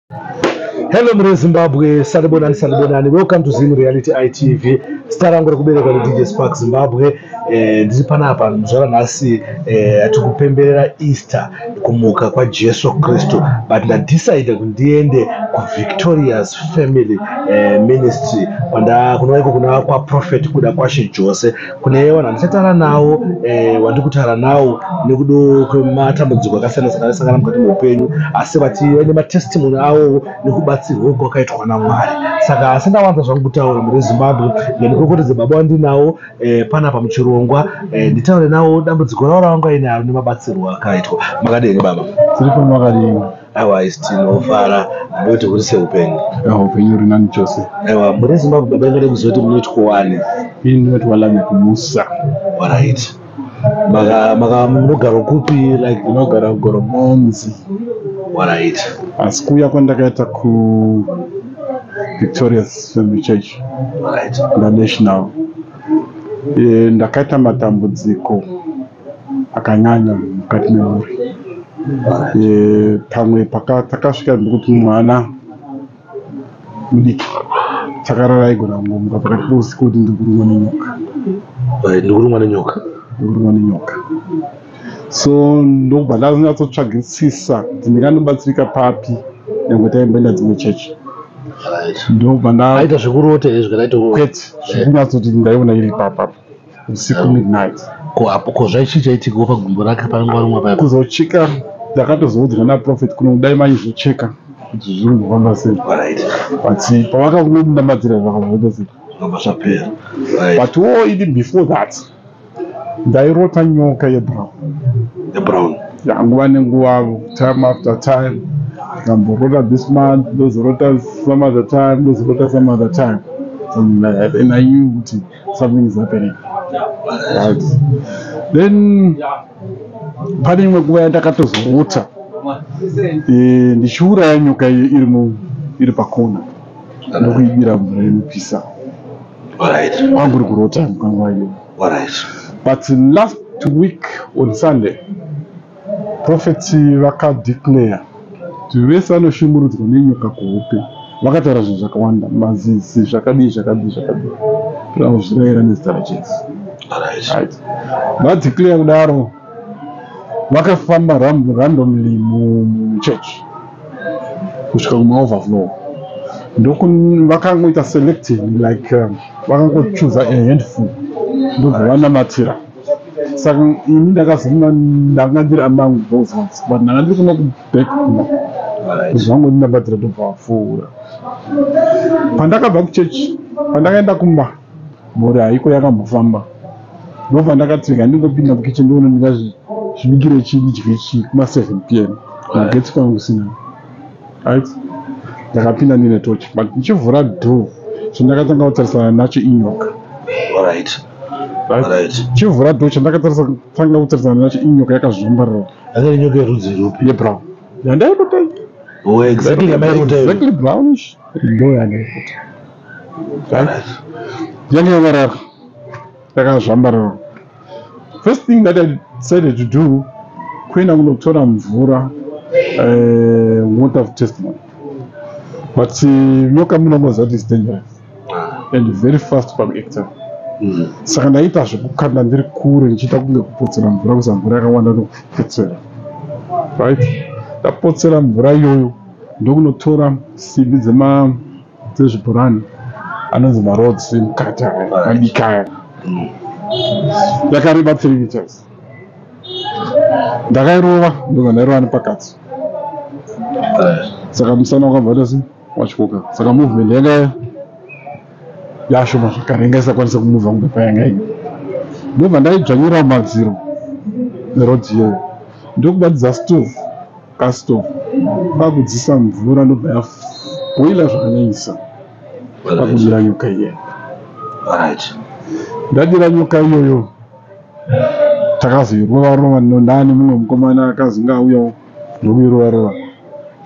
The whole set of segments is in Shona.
Hello mre Zimbabwe, salibonani. Welcome to Zim Reality ITV. Star rangu rekubereka DJ Spark Zimbabwe. Ndiri panapa mzora nhasi tikupemberera Easter kumuka kwa Jesu Kristu, but ndadecide kuti ndiende ku Victorious Family Ministry kunoiko kuna kwa prophet kuda kwashe Jose kune vanhu ndichatara nawo wandikutaura nawo nekudo kwematambudziko akasiyana mukati muupenyu, asi vaine matestimony avo nekubatsirwa kwakaitwa naMwari. Saka sindawanza zvangu kutaura muri Zimbabwe ndinokokoredza baba wandinawo panapa muchirongwa, nditaure nawo dambudziko ravo ravanga ainaro nemabatsirwo akaitwa. Makadini baba? Tiri makadini. Aiwa, tinofara ndoti kuti seupenyu. Upenyu uri nani chose. Aiwa, muri Zimbabwe baba ingade kuzoti munoitwa wani? Ini ndinoti walame kumusa. Alright. Maka munogara kupi? Like unogara Goromonzi. Alright. Asi kuya kwandakaita ku Victorious Family Church. Alright. National. Ndakaita matambudziko akanyanya mukati memhuri. Pamwe takasvika ndikuti mwana mudiki takarara aigona kungomuka pakati peusiku kuti ndikurumwa nenyoka. Ndikurumwa nenyoka. So ndobva ndanyatsotsvagisisa kuti ndingandobatsirika papi nyangwe taimboenda dzimwe chechi. Ndobva aita zvekurota kwete zvekunyatsoti ndaiona iri papapo usiku midnight. Ko zvaichichaitika pagumbo rake panguva rumwe paya kuzocheka ndakatozoudzwa naprofeti kuno kudai manyizocheka kuti zviri kufamba sei, but pavakakunondambatsira zvakazvaita sei zvapera. But even before that ndairota nyoka yebrown nguva nenguva, time after time. Ngamborota this month, ndozorota some other time, ndozorota some other time. And I knew kuti something is happening. Right. Then pane imwe nguva yandakatozorota ndichiuraya nyoka iri pakona ndokuibira mvura inopisa. Kwangu uri kurota mukanguva iyo. But last week on Sunday prophet vakadeclare kuti vese vanoshungurudzwa nenyoka kuhope vakataura zvinhu zvakawanda, mazizi zvakadii zvirayira nezita raJesu. Vadeclare kudaro vakafamba randomly muchechi kusvika kumaoverflow. Vakangoita selecting like vakangochuza a handful ndobva vanamatira. Saka ini ndakazoma ndanga ndiri among those ones, but ndanga ndiri kuno kuback zvangu ndinabatsira ndobva vapfuura. Pandakabva kuchechi, pandakaenda kumba mhuri haiko yakambofamba. Ndobva ndakatsvika ndingopinda mukicheni ndoona ndingazvibikire chidyi kuma 7 PM magetsi kwangu kusina. Right? Ndakapinda ndine tochi, but ndichivhura door chandakatanga kutarisana nacho inyoka. Chivhura door chandakatanga kutarisana nacho inyoka yakazvombarara. Nyoka yerudzi rupi? Yebrown. Yandairota. Oh, exactly brownish. Ndo yandairota. Yanyavarara. Yakazvambarara. First thing that I decided to do, kuenda kunotora mvura, water of testimony. But nyoka munomoza kuti is dangerous and very fast pamhectare. Saka ndaita zvekukanda ndiri kure ndichiita kunge kupotsera mvura kusa mvura yakawanda ndokupotsera. Right? Ndapotsera mvura iyoyo ndokunotora simbi dzezvibhorani anonzi marods emukati madiki aya. Yakareba 3 meters. Ndakairova ndobva ndairova nepakati. Saka musana wakabva sei wachikoka. Saka movement yanga yashoma zvakare inga isakwanisa kumuvha kunge payanga iri. Ndobva ndaidzvanyira madziro nerodzi iyoyo ndokubatidza stove kwakudzisa mvura ndobva yabhoila zvakanyanyisa kwakudira nyoka iyoyo. Ndadira nyoka iyoyo takazoirova ndani mumwe mukomana akazi ngauyawo ndokuirova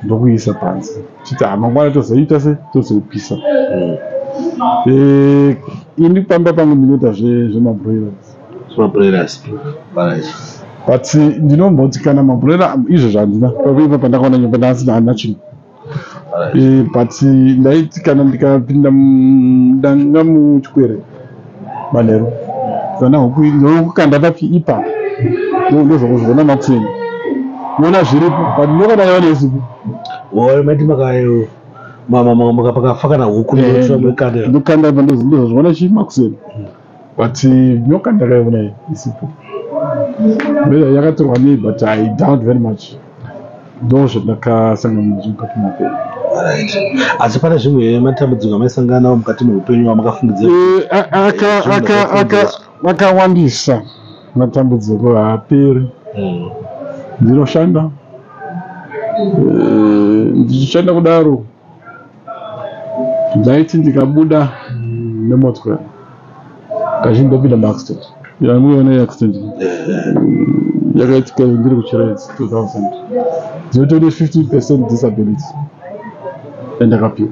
ndokuisa panze chiti mangwana tozoita se tozoipisa. Ini pamba pangu ndinoita zvemabroilers. But ndinomboti kana mabroiler izvo zvandina pakuipa pandakaona nyoka ndasina hana chinhu. but ndaiti kana ndikapinda ndanga muchikwere manheru kana hukukanda papi ipa ndozokuzvona makuseni uona zviripo but ndokana yava nezipo maiti makayo makafa kana huku ndokanda ipa ndozozvona chii makuseni but nyoka ndakaiona isipo yakatorwa nei but I doubt very much ndozvandakasangana nazvo mukati meupenyu. Asi pane zvimwe matambudziko amaisangana nawo mukati meupenyu wamakafungidzira akawandisa matambudziko haaperi. Ndinoshanda ndichishanda kudaro ndaiti ndikabuda nemotokari kazhinji ndopinda muaccident yamuiona accident yakaitika ndiri kucherezi 2000 ndinotone 50% disability endakapiwa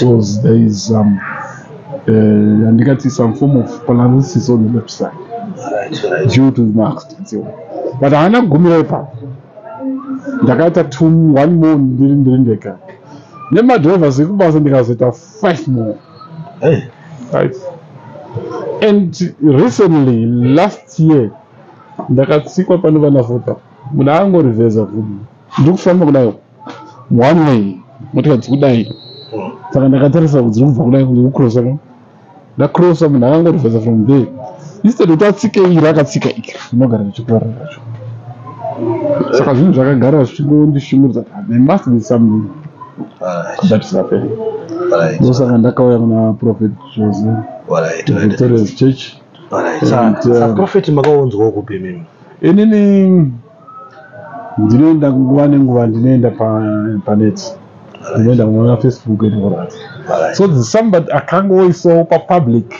because there is handikati some form of paralysis on the left side due to the accident but haana kugumira ipapo ndakaita 1 more ndiri ndega nemadrivers ekubasa ndikazoita 5 more right. And recently last year ndakatsikwa panova nafota munhu angorivheza vhudi ndiri kufamba kudai one way motika dzikudai saka ndakatarisa kuti dziri kubva kudai kuti kucrossa ndacrossa munhu akangorivheza from there instead kuti atsike iri akatsika iki inogara ndichikurara nacho saka zvinhu zvakagara zvichingondishungurudza there must be something that is happening. Ndosaka ndakauya kuna Prophet Jose Victoria's Church. Prophet makaunzwa kupi mimi? Inini ndinoenda nguva nenguva ndinoenda panet ndinoenda kuna Facebook and so there's somebody akangoisawo papublic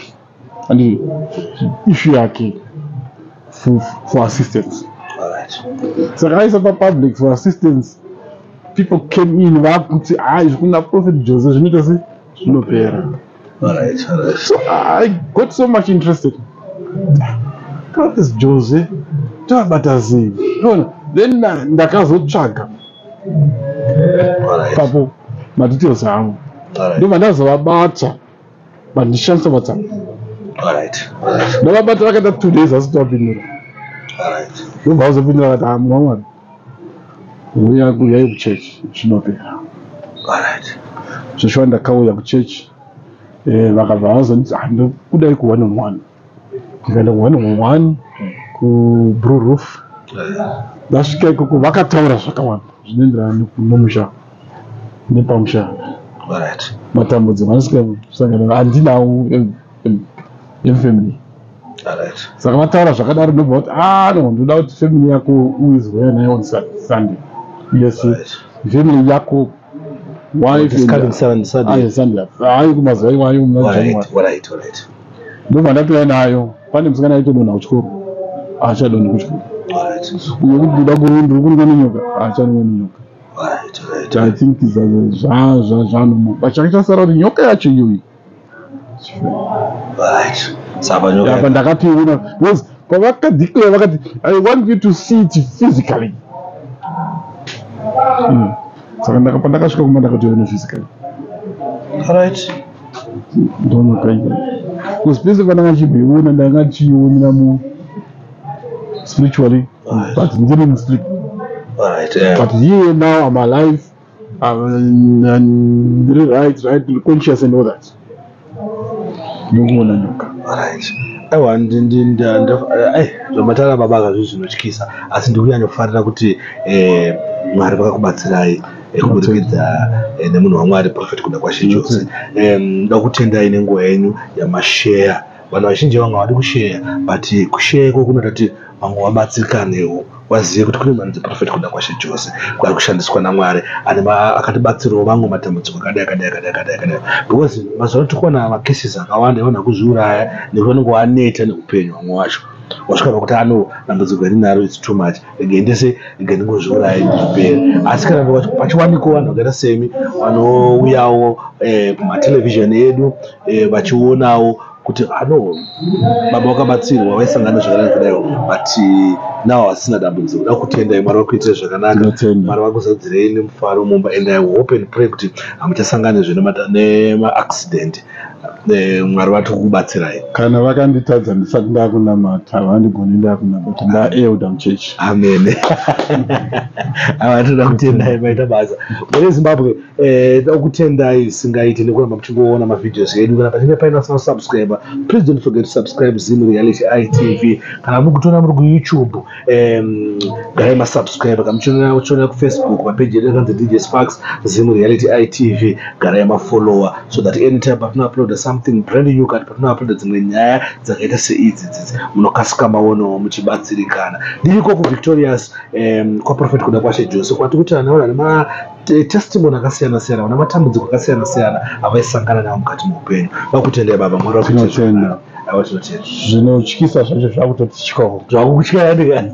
and issue yake for assistance. Saka aisa papublic for assistance, people came in vakuti kuna Prophet Jose zvinoita se zvinopera. So I got so much interested. Prophet Jose tabata sei? Then ndakazotsvaga papo madetails avo ndobva ndazovabata but ndishandisa WhatsApp. Ndavabata vakaita 2 days asiti wapindura ndobva vazopindura vakati Mwamwari uyai kuchechi zvinopera. Zvoshuwa ndakauya kuchechi vakabva vazonditi ndokudai ku1 on 1 ndikaenda ku1 on 1 kuBlue Roof. Ndasvika ikoko vakataura zvakawanda zvinoenderana nomusha nepamusha matambudziko anosangana handinawo emufamily. Saka vataura zvakadaro ndobva kuti no ndoda kuti family yako uizwe nayo on Sunday. Yes, family yako wife Sunday hayi kumazuva iwayo muna January. Ndobva ndapera nayo pane musikana aitodonha kuchikoro achadonhi kuchikoro uye kuti ndoda ndiri kuruka nenyoka achanwe nenyoka. I think zvaanomo but changa chasara kuti nyoka yacho iyoyi apa ndakapiona because pavakadeclare vakati I want you to see it physically. Saka pandakasvika kuma ndakatoiona physically ndonoka iyo because pese pandanga chiiona ndanga chiionera mu spiritually but ndiri musleep. But here now I'm alive, I'm right, conscious and all that. Ndikuona nyoka. Aiwa zvamatara baba zvinotyisa asi ndikunyanya kuti Mwari vakakubatsirai kubudikidza nemunhu waMwari Prophet kuda kwashe Jose. Ndoda kutendai nenguva yenyu yamasheya. Vanhu vazhinji vanga vadi kusheya but kusheya kunoita kuti vamwe vabatsirikanewo wazive kuti kune mhanho dzeProfeti kuda kwashe Jose kwari kushandiswa naMwari akatibatsirawo vamwe matambudziko akadai because mazuva tikuona macases akawanda evanhu kuzviuraya nevanenge vaneta neupenyu vamwe wacho wasvika pakuti dambudziko rinaro it's too much endese ndingozviuraya ndipere. Asi kana pachiwanikawo vanhu vakaita semi vanouyawo kumatelevision edu vachionawo kuti baba wakabatsirwa waisangana zvakadai kudaiwo but nawo asina dambudziko. Da kutendai Mwari vakuitire zvakanaka, Mwari vakuzadzirei nemufaro mumba, and I hope and pray kuti hamuchasangana nemaaccident. Mwari vari kubatsirai. Kana vakanditadza ndisati ndakunamata havandigoni ndakunamata ndaeuda muchechi. Amen. Avatoda kutendai maita basa. Mune Zimbabwe da kutendai singaiti nekuramba muchingoona mavhidhios edu. Kana pachinge paina subscriber, please don't forget to subscribe Zim Reality ITV. Kana muri kutoona muri kuYouTube, garai masubscribe. Kana muchiona kuFacebook mapage edu akanzi DJ Sparks Zim Reality ITV, garai mafollower so that anytime patino upload something brand new, kana patino upload dzimwe nyaya dzakaita seidzi munokasika maono muchibatsirikana. Ndiriko kuVictorious kwa Prophet kuda kwashe Jose kwati kuti anaona nema testimony akasiyana siyana, una matambudziko akasiyana siyana avaisangana nawo mukati muupenyu. Vakutendai baba, Mwari vakutenda. Zvinotyisa zvacho zvakutoti chikoro. Zvakukutyira ndika.